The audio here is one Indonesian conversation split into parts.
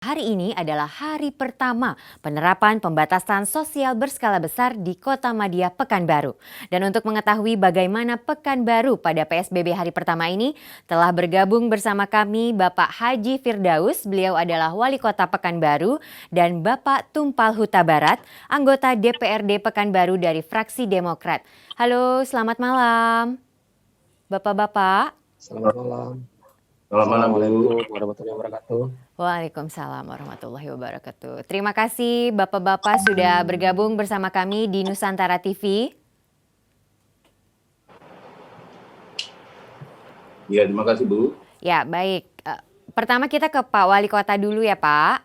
Hari ini adalah hari pertama penerapan pembatasan sosial berskala besar di Kota Madia, Pekanbaru. Dan untuk mengetahui bagaimana Pekanbaru pada PSBB hari pertama ini, telah bergabung bersama kami Bapak Haji Firdaus, beliau adalah Wali Kota Pekanbaru, dan Bapak Tumpal Huta Barat, anggota DPRD Pekanbaru dari fraksi Demokrat. Halo, selamat malam, Bapak-bapak. Selamat malam. Selamat malam, Bu. Assalamualaikum warahmatullahi wabarakatuh. Waalaikumsalam warahmatullahi wabarakatuh. Terima kasih Bapak-bapak sudah bergabung bersama kami di Nusantara TV. Ya, terima kasih, Bu. Ya, baik. Pertama kita ke Pak Wali Kota dulu ya, Pak.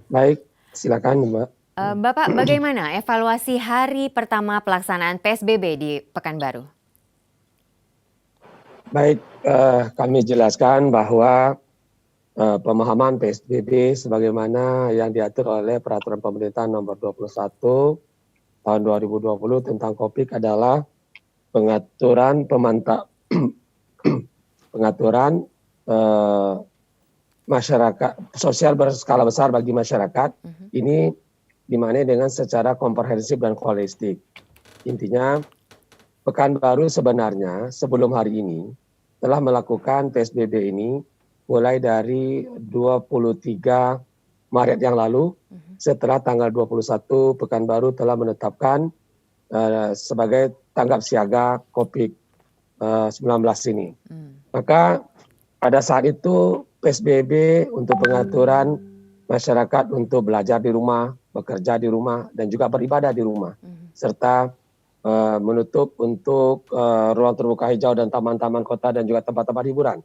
Baik, silakan Mbak. Bapak, bagaimana evaluasi hari pertama pelaksanaan PSBB di Pekanbaru? Baik, kami jelaskan bahwa pemahaman PSBB sebagaimana yang diatur oleh Peraturan Pemerintah Nomor 21 Tahun 2020 tentang COVID adalah pengaturan masyarakat sosial berskala besar bagi masyarakat. Ini dimaknai dengan secara komprehensif dan holistik. Intinya, Pekanbaru sebenarnya sebelum hari ini telah melakukan PSBB ini mulai dari 23 Maret yang lalu. Setelah tanggal 21 Pekanbaru telah menetapkan sebagai tanggap siaga COVID-19 ini. Maka pada saat itu PSBB untuk pengaturan masyarakat untuk belajar di rumah, bekerja di rumah, dan juga beribadah di rumah. Serta menutup untuk ruang terbuka hijau dan taman-taman kota dan juga tempat-tempat hiburan.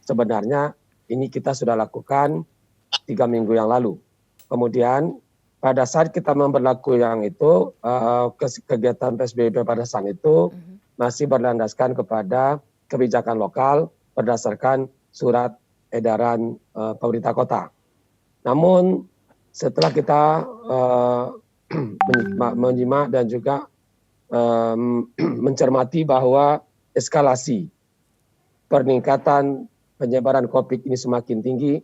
Sebenarnya ini kita sudah lakukan 3 minggu yang lalu. Kemudian pada saat kita memperlaku yang itu, kegiatan PSBB pada saat itu masih berlandaskan kepada kebijakan lokal berdasarkan surat edaran pemerintah kota. Namun setelah kita menyimak dan juga mencermati bahwa eskalasi peningkatan penyebaran COVID ini semakin tinggi,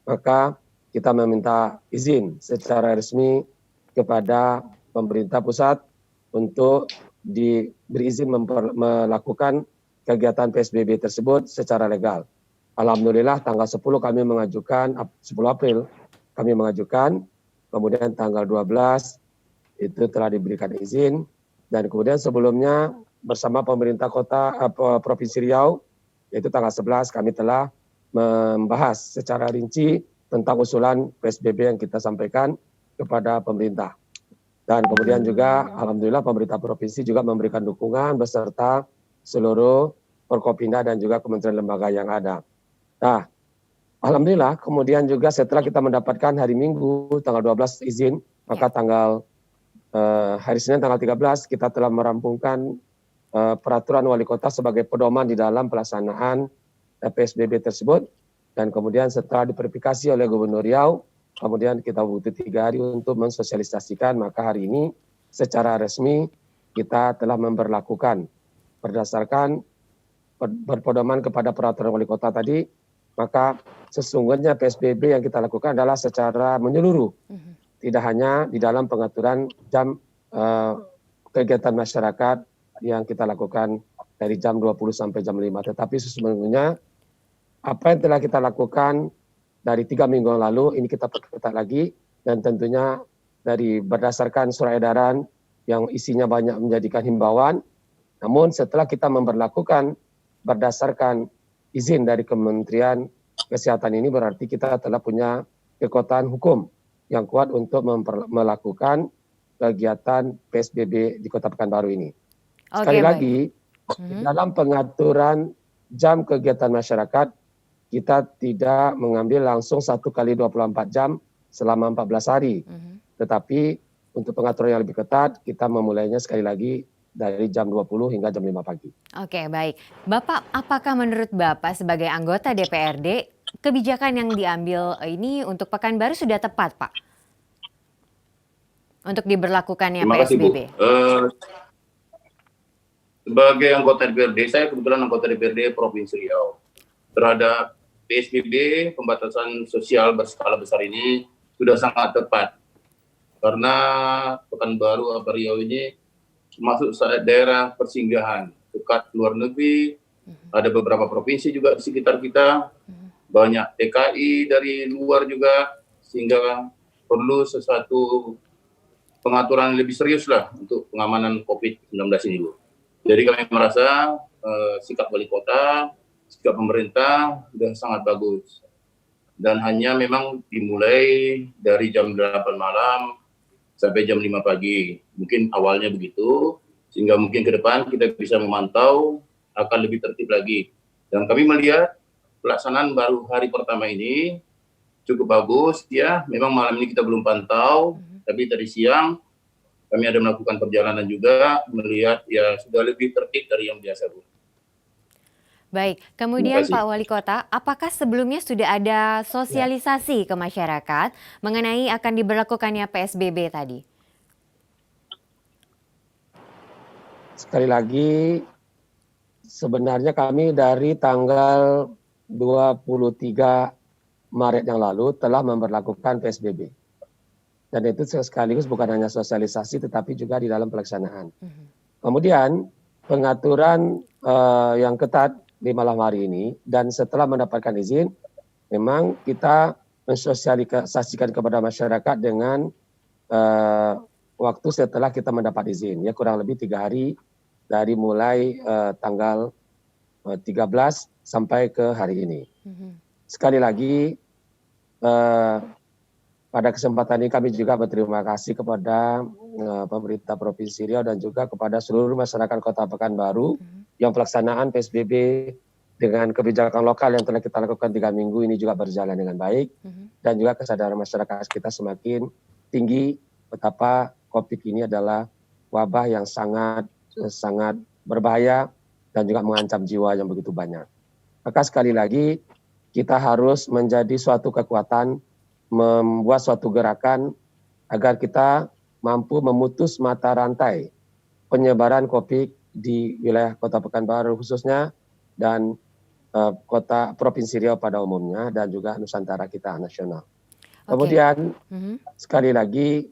maka kita meminta izin secara resmi kepada pemerintah pusat untuk diberi izin melakukan kegiatan PSBB tersebut secara legal. Alhamdulillah tanggal 10 kami mengajukan, 10 April kami mengajukan, kemudian tanggal 12 itu telah diberikan izin. Dan kemudian sebelumnya bersama pemerintah kota Provinsi Riau, yaitu tanggal 11 kami telah membahas secara rinci tentang usulan PSBB yang kita sampaikan kepada pemerintah. Dan kemudian juga alhamdulillah pemerintah provinsi juga memberikan dukungan beserta seluruh Forkopimda dan juga kementerian lembaga yang ada. Nah, alhamdulillah kemudian juga setelah kita mendapatkan hari Minggu tanggal 12 izin, maka hari Senin tanggal 13 kita telah merampungkan peraturan wali kota sebagai pedoman di dalam pelaksanaan PSBB tersebut. Dan kemudian setelah diverifikasi oleh Gubernur Riau, kemudian kita butuh 3 hari untuk mensosialisasikan, maka hari ini secara resmi kita telah memberlakukan berdasarkan berpedoman kepada peraturan wali kota tadi. Maka sesungguhnya PSBB yang kita lakukan adalah secara menyeluruh. Tidak hanya di dalam pengaturan jam kegiatan masyarakat yang kita lakukan dari jam 20 sampai jam 5. Tetapi sesungguhnya apa yang telah kita lakukan dari 3 minggu yang lalu, ini kita perketat lagi. Dan tentunya berdasarkan surat edaran yang isinya banyak menjadikan himbauan. Namun setelah kita memberlakukan berdasarkan izin dari Kementerian Kesehatan ini, berarti kita telah punya kekuatan hukum yang kuat untuk melakukan kegiatan PSBB di Kota Pekanbaru ini. Sekali lagi, dalam pengaturan jam kegiatan masyarakat, kita tidak mengambil langsung 1 kali 24 jam selama 14 hari. Tetapi untuk pengaturan yang lebih ketat, kita memulainya sekali lagi dari jam 20 hingga jam 5 pagi. Oke, baik. Bapak, apakah menurut Bapak sebagai anggota DPRD, kebijakan yang diambil ini untuk Pekanbaru sudah tepat, Pak? Untuk diberlakukannya Terima kasih, Bu. PSBB. Sebagai anggota DPRD, saya kebetulan anggota DPRD Provinsi Riau. Terhadap PSBB, pembatasan sosial berskala besar ini sudah sangat tepat. Karena Pekanbaru atau Riau ini masuk daerah persinggahan, dekat luar negeri, ada beberapa provinsi juga di sekitar kita, banyak TKI dari luar juga, sehingga perlu sesuatu pengaturan lebih serius lah untuk pengamanan COVID-19 ini, Bu. Jadi kami merasa sikap wali kota, sikap pemerintah sudah sangat bagus. Dan hanya memang dimulai dari jam 8 malam sampai jam 5 pagi. Mungkin awalnya begitu, sehingga mungkin ke depan kita bisa memantau akan lebih tertib lagi. Dan kami melihat pelaksanaan baru hari pertama ini cukup bagus, ya. Memang malam ini kita belum pantau, tapi tadi siang kami ada melakukan perjalanan juga, melihat ya sudah lebih tertib dari yang biasa, Bu. Baik, kemudian Pak Wali Kota, apakah sebelumnya sudah ada sosialisasi ke masyarakat mengenai akan diberlakukannya PSBB tadi? Sekali lagi, sebenarnya kami dari tanggal 23 Maret yang lalu telah memberlakukan PSBB. Dan itu sekaligus bukan hanya sosialisasi tetapi juga di dalam pelaksanaan. Kemudian pengaturan yang ketat di malam hari ini dan setelah mendapatkan izin, memang kita mensosialisasikan kepada masyarakat dengan waktu setelah kita mendapat izin, ya kurang lebih 3 hari dari mulai tanggal 13 sampai ke hari ini. Sekali lagi, pada kesempatan ini kami juga berterima kasih kepada pemerintah Provinsi Riau dan juga kepada seluruh masyarakat Kota Pekanbaru yang pelaksanaan PSBB dengan kebijakan lokal yang telah kita lakukan 3 minggu ini juga berjalan dengan baik dan juga kesadaran masyarakat kita semakin tinggi betapa COVID ini adalah wabah yang sangat berbahaya dan juga mengancam jiwa yang begitu banyak. Maka sekali lagi kita harus menjadi suatu kekuatan, membuat suatu gerakan agar kita mampu memutus mata rantai penyebaran COVID di wilayah Kota Pekanbaru khususnya dan kota Provinsi Riau pada umumnya dan juga Nusantara kita nasional. Kemudian sekali lagi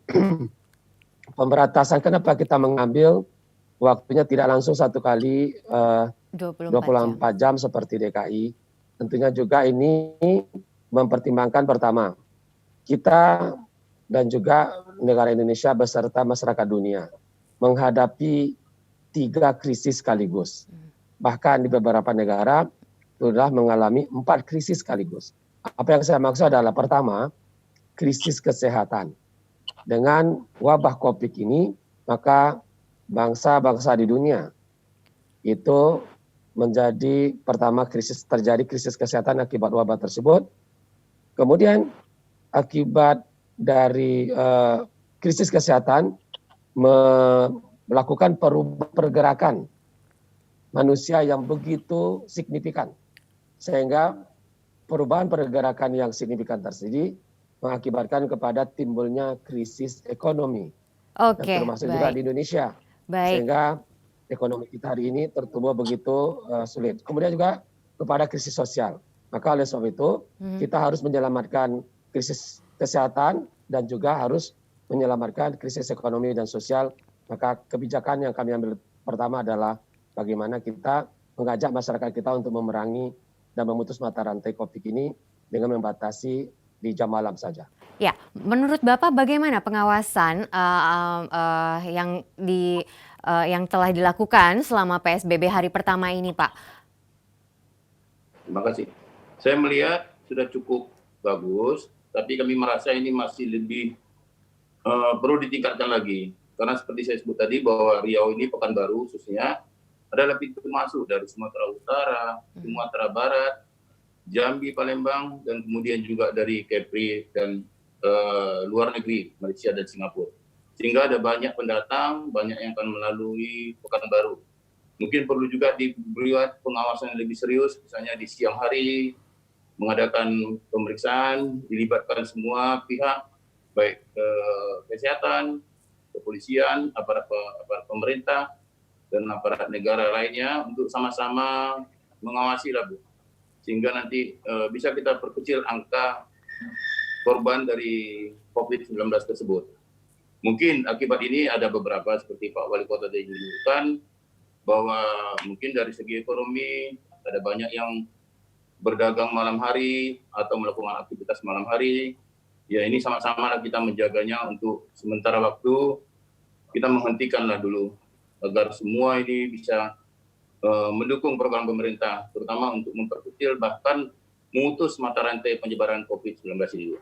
pemberantasan, kenapa kita mengambil waktunya tidak langsung satu kali 24 jam seperti DKI. Tentunya juga ini mempertimbangkan pertama, kita dan juga negara Indonesia beserta masyarakat dunia menghadapi 3 krisis sekaligus. Bahkan di beberapa negara sudah mengalami 4 krisis sekaligus. Apa yang saya maksud adalah pertama, krisis kesehatan. Dengan wabah COVID ini, maka bangsa-bangsa di dunia itu menjadi pertama terjadi krisis kesehatan akibat wabah tersebut. Kemudian akibat dari krisis kesehatan melakukan pergerakan manusia yang begitu signifikan. Sehingga perubahan pergerakan yang signifikan tersebut mengakibatkan kepada timbulnya krisis ekonomi. Termasuk juga di Indonesia. Sehingga ekonomi kita hari ini tertumbuh begitu sulit. Kemudian juga kepada krisis sosial. Maka oleh sebab itu kita harus menyelamatkan krisis kesehatan dan juga harus menyelamatkan krisis ekonomi dan sosial. Maka kebijakan yang kami ambil pertama adalah bagaimana kita mengajak masyarakat kita untuk memerangi dan memutus mata rantai COVID ini dengan membatasi di jam malam saja. Ya, menurut Bapak bagaimana pengawasan yang telah dilakukan selama PSBB hari pertama ini, Pak? Terima kasih. Saya melihat sudah cukup bagus, tapi kami merasa ini masih lebih perlu ditingkatkan lagi. Karena seperti saya sebut tadi bahwa Riau ini Pekanbaru khususnya adalah pintu masuk dari Sumatera Utara, Sumatera Barat, Jambi, Palembang, dan kemudian juga dari Kepri dan luar negeri, Malaysia dan Singapura. Sehingga ada banyak pendatang, banyak yang akan melalui Pekanbaru. Mungkin perlu juga dibuat pengawasan yang lebih serius, misalnya di siang hari, mengadakan pemeriksaan, dilibatkan semua pihak, baik kesehatan, kepolisian, aparat pemerintah, dan aparat negara lainnya untuk sama-sama mengawasi lah, Bu. sehingga nanti bisa kita perkecil angka korban dari COVID-19 tersebut. Mungkin akibat ini ada beberapa seperti Pak Wali Kota tadi menyebutkan bahwa mungkin dari segi ekonomi ada banyak yang berdagang malam hari atau melakukan aktivitas malam hari. Ya ini sama-sama kita menjaganya untuk sementara waktu kita menghentikanlah dulu agar semua ini bisa mendukung program pemerintah, terutama untuk memperkecil bahkan memutus mata rantai penyebaran COVID-19 ini.